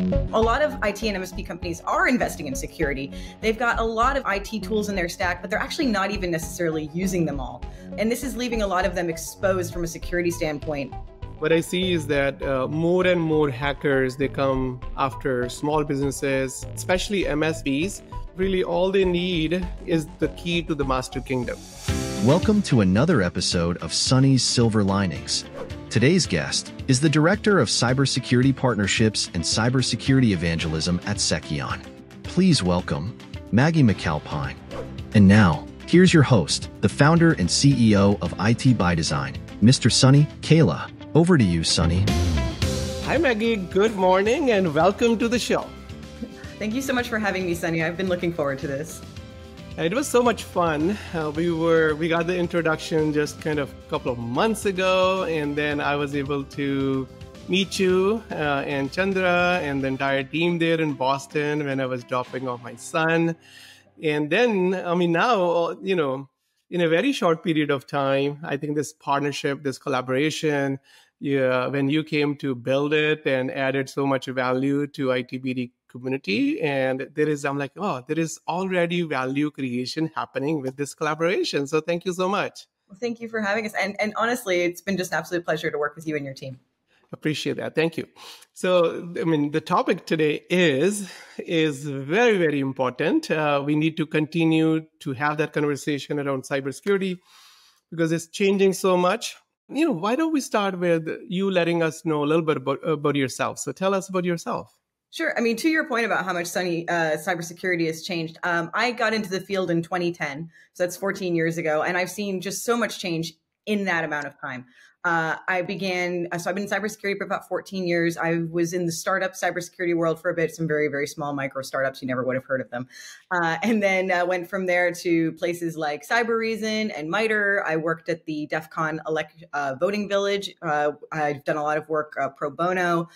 A lot of IT and MSP companies are investing in security. They've got a lot of IT tools in their stack, but they're actually not even necessarily using them all. And this is leaving a lot of them exposed from a security standpoint. What I see is that more and more hackers, they come after small businesses, especially MSPs. Really, all they need is the key to the master kingdom. Welcome to another episode of Sunny's Silver Linings. Today's guest is the Director of Cybersecurity Partnerships and Cybersecurity Evangelism at Hygiene. Please welcome Maggie MacAlpine. And now, here's your host, the founder and CEO of IT by Design, Mr. Sunny Kaila. Over to you, Sunny. Hi, Maggie. Good morning and welcome to the show. Thank you so much for having me, Sunny. I've been looking forward to this. It was so much fun. We got the introduction just kind of a couple of months ago, and then I was able to meet you and Chandra and the entire team there in Boston when I was dropping off my son. And then, now, in a very short period of time, I think this partnership, this collaboration, when you came to build it and added so much value to ITBD community, and there is already value creation happening with this collaboration. So thank you so much. Well, thank you for having us. And honestly, it's been just an absolute pleasure to work with you and your team. Appreciate that. Thank you. So, the topic today is very, very important. We need to continue to have that conversation around cybersecurity because it's changing so much. Why don't we start with you letting us know a little bit about yourself? So tell us about yourself. Sure. To your point about how much cybersecurity has changed, I got into the field in 2010. So that's 14 years ago. And I've seen just so much change in that amount of time. I've been in cybersecurity for about 14 years. I was in the startup cybersecurity world for a bit, some very, very small micro startups. You never would have heard of them. And then went from there to places like Cybereason and MITRE. I worked at the DEF CON voting village. I've done a lot of work pro bono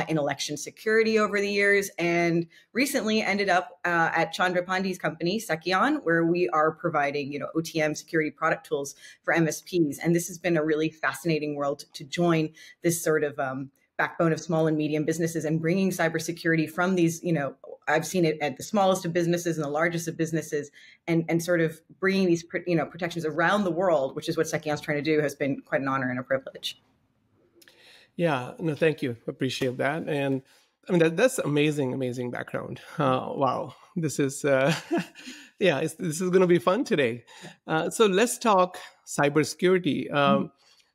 in election security over the years, and recently ended up at Chandra Pandey's company, Hygiene, where we are providing, OTM security product tools for MSPs. And this has been a really fascinating world to join this sort of backbone of small and medium businesses and bringing cybersecurity from these, I've seen it at the smallest of businesses and the largest of businesses, and sort of bringing these, protections around the world, which is what Hygiene's trying to do, has been quite an honor and a privilege. Yeah, no, thank you. Appreciate that. And that's amazing background. Wow. This is, this is going to be fun today. So let's talk cybersecurity.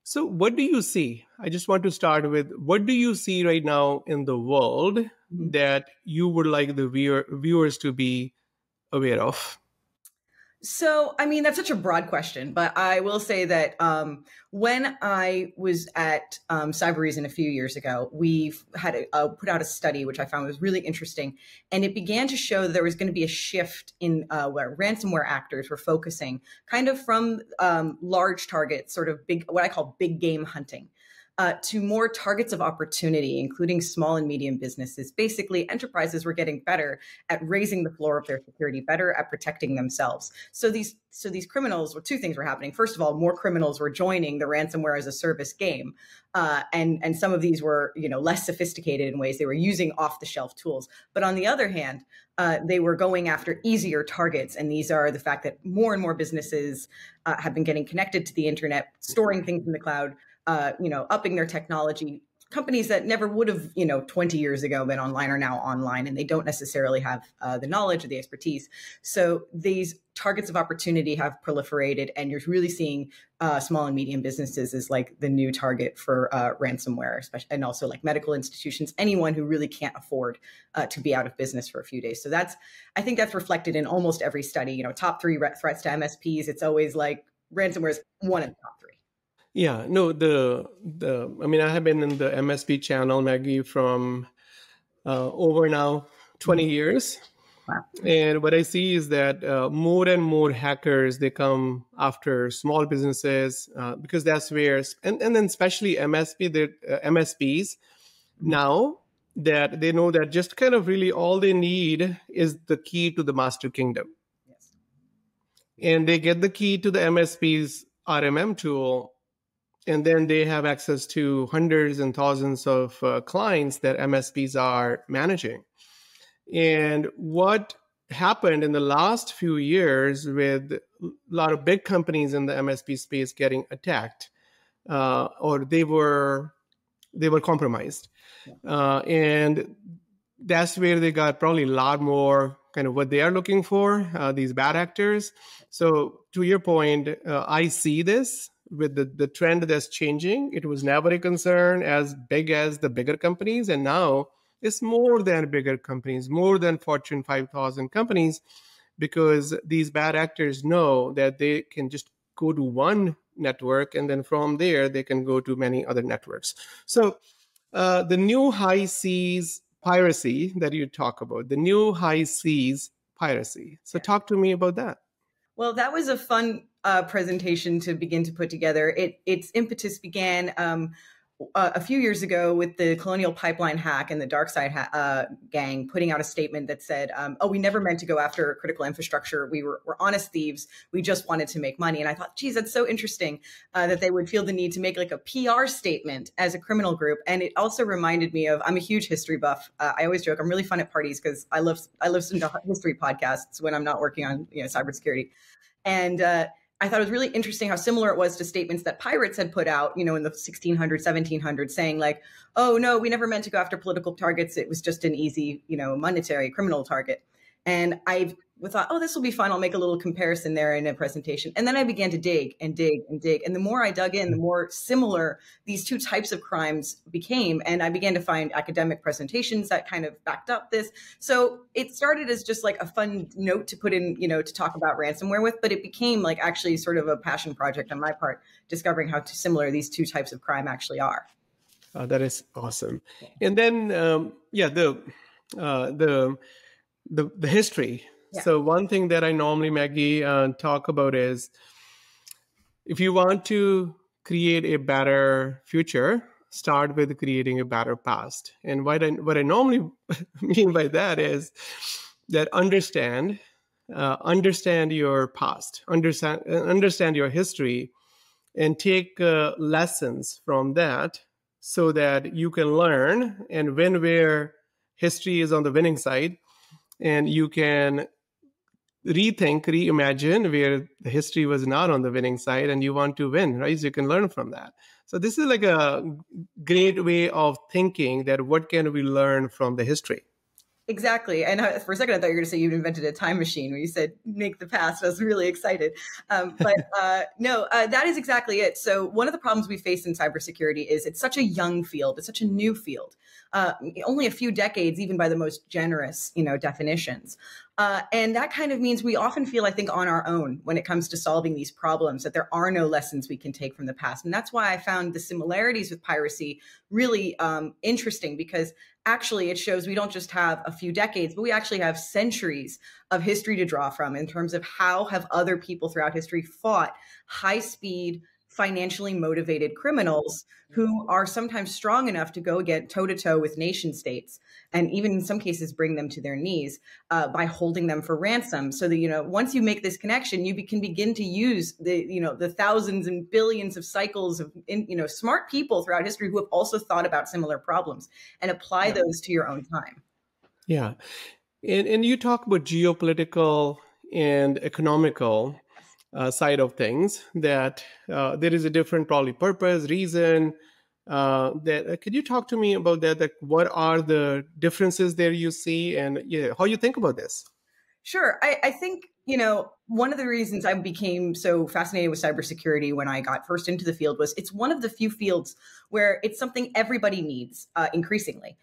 So what do you see? I just want to start with, what do you see right now in the world that you would like the viewers to be aware of? So, that's such a broad question, but I will say that when I was at Cybereason a few years ago, we had put out a study, which I found was really interesting. And it began to show that there was going to be a shift in where ransomware actors were focusing kind of from large targets, sort of what I call big game hunting, to more targets of opportunity, including small and medium businesses. Basically, enterprises were getting better at raising the floor of their security, better at protecting themselves. So these criminals, two things were happening. First of all, more criminals were joining the ransomware as a service game. And some of these were, less sophisticated in ways. They were using off-the-shelf tools. But on the other hand, they were going after easier targets. And these are the fact that more and more businesses have been getting connected to the internet, storing things in the cloud, upping their technology. Companies that never would have, 20 years ago been online are now online, and they don't necessarily have the knowledge or the expertise. So these targets of opportunity have proliferated, and you're really seeing small and medium businesses as like the new target for ransomware, especially, and also like medical institutions, anyone who really can't afford to be out of business for a few days. So I think that's reflected in almost every study. Top 3 threats to MSPs. It's always like ransomware is one of the top 3. Yeah, no, I have been in the MSP channel, Maggie, from over now 20 years. Wow. And what I see is that more and more hackers, they come after small businesses because that's where, and then especially MSPs, now that they know that just kind of really all they need is the key to the master kingdom. Yes. And they get the key to the MSP's RMM tool and then they have access to hundreds and thousands of clients that MSPs are managing. And what happened in the last few years with a lot of big companies in the MSP space getting attacked, or they were compromised, and that's where they got probably a lot more kind of what they are looking for, these bad actors. So to your point, I see this with the trend that's changing. It was never a concern as big as the bigger companies, and now it's more than bigger companies, more than Fortune 5,000 companies, because these bad actors know that they can just go to one network, and then from there they can go to many other networks. So the new high seas piracy that you talk about, the new high seas piracy. So talk to me about that. Well, that was a fun presentation to begin to put together. Its impetus began a few years ago with the Colonial Pipeline hack and the DarkSide gang putting out a statement that said, oh, we never meant to go after critical infrastructure. We're honest thieves. We just wanted to make money. And I thought, geez, that's so interesting that they would feel the need to make like a PR statement as a criminal group. And it also reminded me of, I'm a huge history buff. I always joke, I'm really fun at parties because I listen to history podcasts when I'm not working on cybersecurity. And I thought it was really interesting how similar it was to statements that pirates had put out, in the 1600s, 1700s, saying like, oh, no, we never meant to go after political targets. It was just an easy, monetary criminal target. And I thought, oh, this will be fun. I'll make a little comparison there in a presentation. And then I began to dig and dig and dig. And the more I dug in, the more similar these two types of crimes became. And I began to find academic presentations that kind of backed up this. So it started as just like a fun note to put in, to talk about ransomware with, but it became like actually sort of a passion project on my part, discovering how similar these two types of crime actually are. That is awesome. And then, the history. Yeah. So one thing that I normally, Maggie, talk about is if you want to create a better future, start with creating a better past. And what I normally mean by that is that understand your past, understand your history, and take lessons from that so that you can learn and win where history is on the winning side. And you can reimagine where the history was not on the winning side and you want to win, right? So you can learn from that. So this is like a great way of thinking that what can we learn from the history? Exactly. And for a second, I thought you were going to say you'd invented a time machine when you said make the past. I was really excited. No, that is exactly it. So one of the problems we face in cybersecurity is it's such a young field. It's such a new field. Only a few decades, even by the most generous, definitions. And that kind of means we often feel, I think, on our own when it comes to solving these problems, that there are no lessons we can take from the past. And that's why I found the similarities with piracy really interesting, because actually it shows we don't just have a few decades, but we actually have centuries of history to draw from in terms of how have other people throughout history fought high-speed, financially motivated criminals who are sometimes strong enough to go get toe-to-toe with nation states, and even in some cases bring them to their knees by holding them for ransom. So that, once you make this connection, you can begin to use the thousands and billions of cycles of, smart people throughout history who have also thought about similar problems and apply those to your own time. Yeah. And you talk about geopolitical and economical side of things, that there is a different probably purpose, reason. Could you talk to me about that? Like, what are the differences there you see, and how you think about this? Sure. I think, one of the reasons I became so fascinated with cybersecurity when I got first into the field was it's one of the few fields where it's something everybody needs increasingly.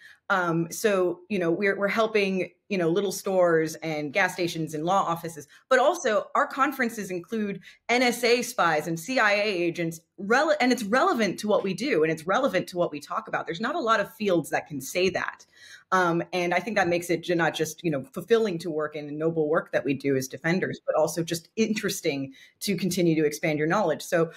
So, we're helping, little stores and gas stations and law offices, but also our conferences include NSA spies and CIA agents, and it's relevant to what we do and it's relevant to what we talk about. There's not a lot of fields that can say that. And I think that makes it not just, fulfilling to work in noble work that we do as defenders, but also just interesting to continue to expand your knowledge. So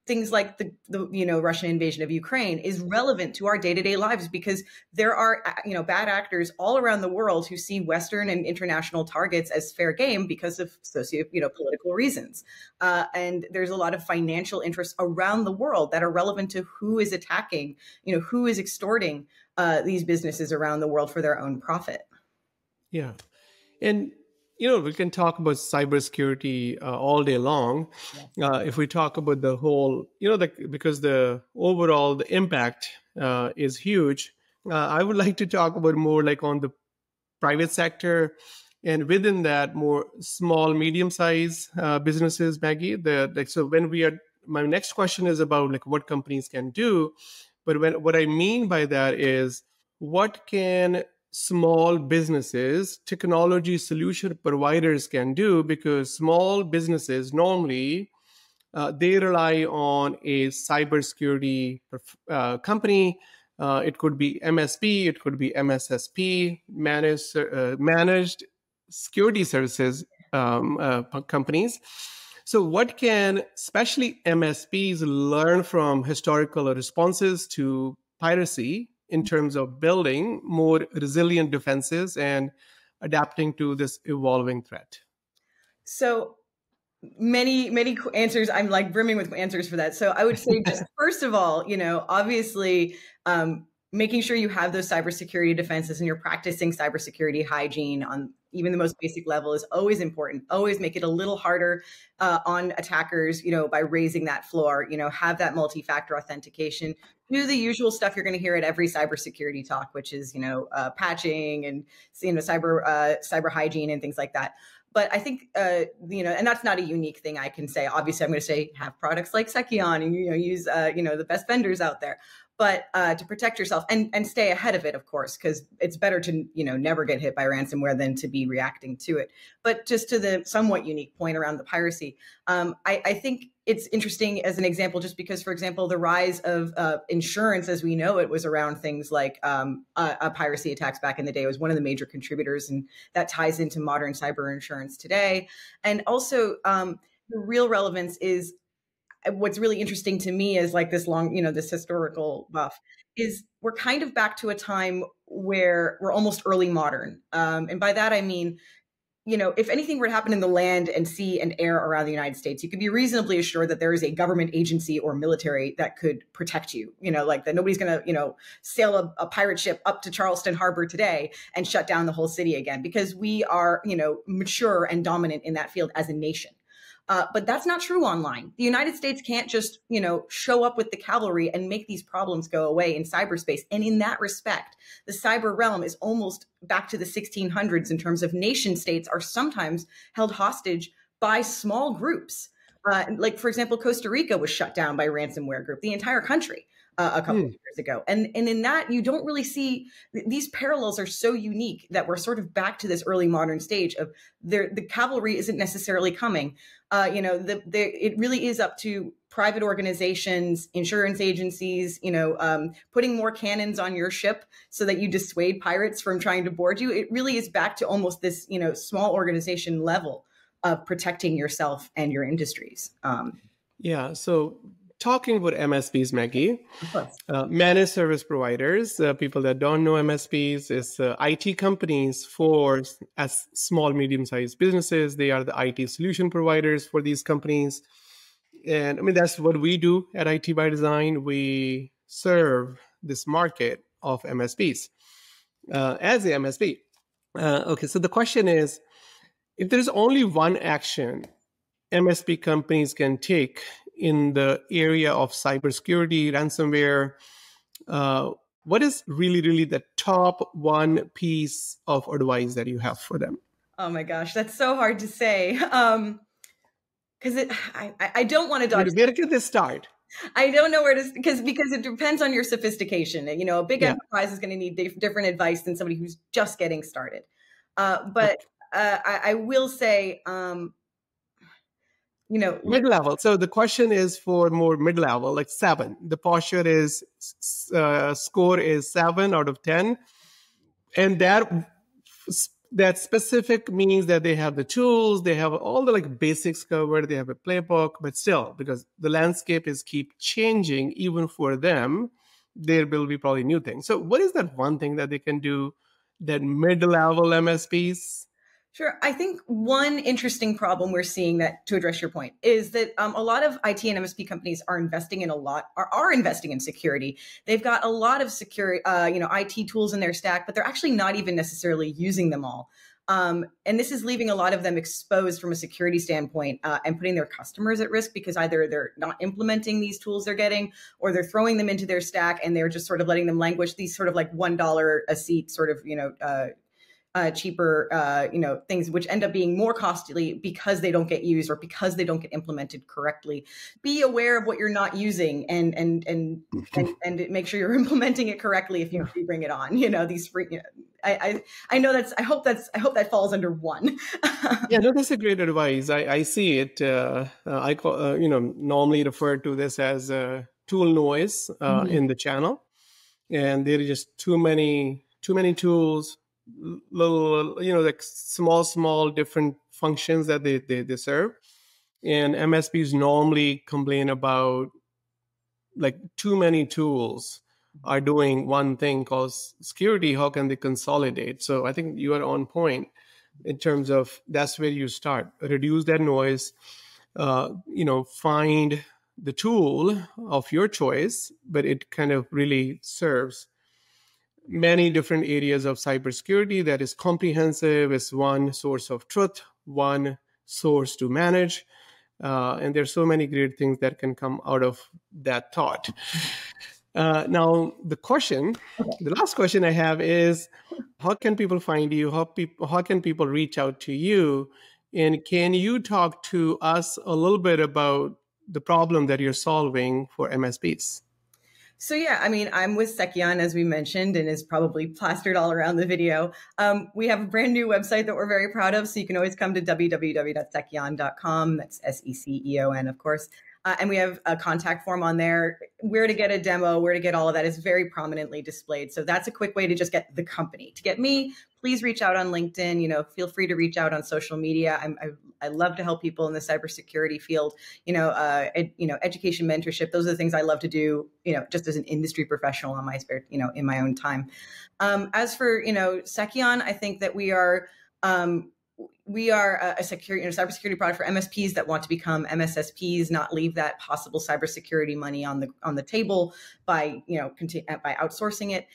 things like the Russian invasion of Ukraine is relevant to our day-to-day lives, because there are bad actors all around the world who see Western and international targets as fair game because of political reasons, and there's a lot of financial interests around the world that are relevant to who is attacking, who is extorting these businesses around the world for their own profit. Yeah, and we can talk about cybersecurity all day long. If we talk about the whole, because the overall the impact is huge. I would like to talk about more like on the private sector, and within that, more small, medium-sized businesses. Maggie, so when my next question is about like what companies can do, but what I mean by that is what can small businesses, technology solution providers can do, because small businesses normally they rely on a cybersecurity company. It could be MSP, it could be MSSP, managed security services companies. So what can especially MSPs learn from historical responses to piracy in terms of building more resilient defenses and adapting to this evolving threat? So many answers. I'm like brimming with answers for that. So I would say, just first of all, obviously, making sure you have those cybersecurity defenses and you're practicing cybersecurity hygiene on even the most basic level is always important. Always make it a little harder on attackers, by raising that floor, have that multi-factor authentication, do the usual stuff you're going to hear at every cybersecurity talk, which is, patching and, cyber hygiene and things like that. But I think, and that's not a unique thing I can say. Obviously, I'm going to say have products like Cybersecurity and, use, the best vendors out there. But to protect yourself and stay ahead of it, of course, because it's better to, never get hit by ransomware than to be reacting to it. But just to the somewhat unique point around the piracy, I think it's interesting as an example, just because, for example, the rise of insurance as we know it was around things like piracy attacks back in the day was one of the major contributors. And that ties into modern cyber insurance today. And also the real relevance is, what's really interesting to me is like this long, this historical buff is we're kind of back to a time where we're almost early modern. And by that, I mean, if anything were to happen in the land and sea and air around the United States, you could be reasonably assured that there is a government agency or military that could protect you, like that nobody's going to, sail a pirate ship up to Charleston Harbor today and shut down the whole city again, because we are, mature and dominant in that field as a nation. But that's not true online. The United States can't just, show up with the cavalry and make these problems go away in cyberspace. And in that respect, the cyber realm is almost back to the 1600s in terms of nation states are sometimes held hostage by small groups. Like, for example, Costa Rica was shut down by a ransomware group, the entire country. A couple of years ago. And in that, you don't really see these parallels are so unique that we're sort of back to this early modern stage of the cavalry isn't necessarily coming. It really is up to private organizations, insurance agencies, putting more cannons on your ship so that you dissuade pirates from trying to board you. It really is back to almost this, small organization level of protecting yourself and your industries. Yeah. So talking about MSPs, Maggie, managed service providers, people that don't know MSPs, is IT companies as small, medium-sized businesses. They are the IT solution providers for these companies. And I mean, that's what we do at IT by Design. We serve this market of MSPs as the MSP. Okay, so the question is, if there's only one action MSP companies can take in the area of cybersecurity, ransomware, what is really the top one piece of advice that you have for them? Oh my gosh, that's so hard to say. Because I don't want to dodge. Where can they start? I don't know where to, because it depends on your sophistication. A big enterprise is going to need different advice than somebody who's just getting started. But I will say, mid-level. So the question is for more mid-level, like 7. The posture is score is 7 out of 10, and that that specific means that they have the tools, they have all the like basics covered, they have a playbook, but still, because the landscape is keep changing, even for them, there will be probably new things. So what is that one thing that they can do that mid-level MSPs? Sure. I think one interesting problem we're seeing, that to address your point, is that a lot of IT and MSP companies are investing in are investing in security. They've got a lot of security, IT tools in their stack, but they're actually not even necessarily using them all. And this is leaving a lot of them exposed from a security standpoint, and putting their customers at risk, because either they're not implementing these tools they're getting, or they're throwing them into their stack and they're just sort of letting them languish, these sort of like $1 a seat sort of, cheaper, things, which end up being more costly because they don't get used or because they don't get implemented correctly. Be aware of what you're not using, and make sure you're implementing it correctly if you bring it on. These free. I know I hope that falls under one. Yeah, no, that's a great advice. I see it. I call, normally refer to this as tool noise in the channel, and there are just too many tools, little, like small different functions that they serve. And MSPs normally complain about like too many tools are doing one thing called security. How can they consolidate? So I think you are on point in terms of that's where you start. Reduce that noise, find the tool of your choice, but it kind of really serves many different areas of cybersecurity that is comprehensive, is one source of truth, one source to manage. And there's so many great things that can come out of that thought. Now, the last question I have is, how can people find you? How can people reach out to you? And can you talk to us a little bit about the problem that you're solving for MSPs? So yeah, I'm with Secchion, as we mentioned, and is probably plastered all around the video. We have a brand new website that we're very proud of, so you can always come to www.secchion.com. That's SECEON, of course. And we have a contact form on there. Where to get a demo, where to get all of that is very prominently displayed. So that's a quick way to just get the company. To get me, please reach out on LinkedIn. Feel free to reach out on social media. I love to help people in the cybersecurity field. Education, mentorship. Those are the things I love to do. Just as an industry professional on my spare, in my own time. As for Secchion, I think that we are a cybersecurity product for MSPs that want to become MSSPs, not leave that possible cybersecurity money on the table by by outsourcing it.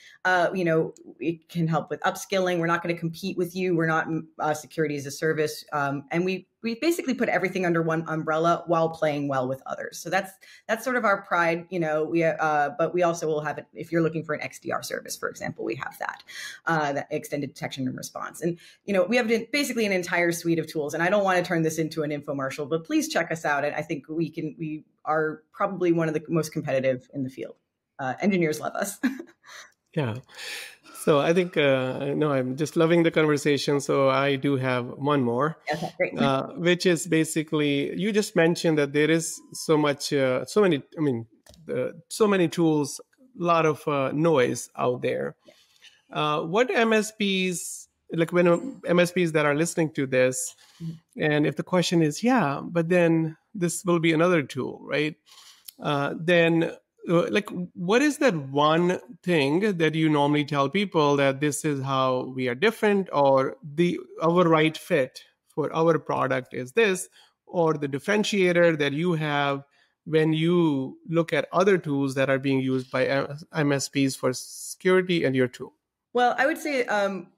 It can help with upskilling. We're not going to compete with you. We're not security as a service, and we basically put everything under one umbrella while playing well with others. So that's sort of our pride. But we also will have it if you're looking for an XDR service, for example. We have that extended detection and response, and we have basically an entire suite of tools. And I don't want to turn this into an infomercial, but please check us out. And I think we are probably one of the most competitive in the field. Engineers love us. Yeah. So I think, I'm just loving the conversation. So I do have one more, Okay, great. Which is basically, you just mentioned that there is so many tools, a lot of noise out there. What MSPs, like when MSPs that are listening to this, and if the question is, yeah, but then this will be another tool, right? Then what is that one thing that you normally tell people that this is how we are different, or our right fit for our product is this, or the differentiator that you have when you look at other tools that are being used by MSPs for security and your tool? Well, I would say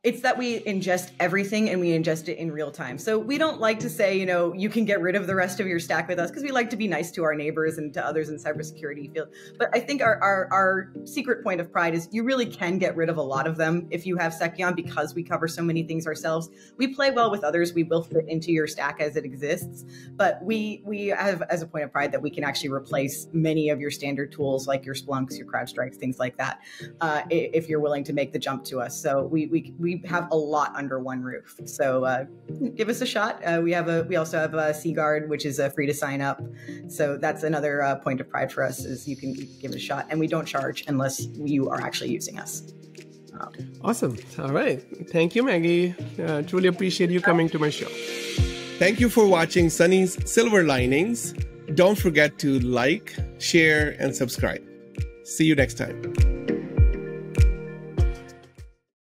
it's that we ingest everything and we ingest it in real time. So we don't like to say, you can get rid of the rest of your stack with us, because we like to be nice to our neighbors and to others in cybersecurity field. But I think our secret point of pride is you really can get rid of a lot of them if you have Secchion, because we cover so many things ourselves. We play well with others. We will fit into your stack as it exists. But we have as a point of pride that we can actually replace many of your standard tools, like your Splunks, your CrowdStrikes, things like that, if you're willing to make the jump to us. So we have a lot under one roof. So give us a shot. We also have a CGuard, which is free to sign up. So that's another point of pride for us, is you can give it a shot, and we don't charge unless you are actually using us. Awesome. All right. Thank you, Maggie. Truly appreciate you coming to my show. Thank you for watching Sunny's Silver Linings. Don't forget to like, share, and subscribe. See you next time.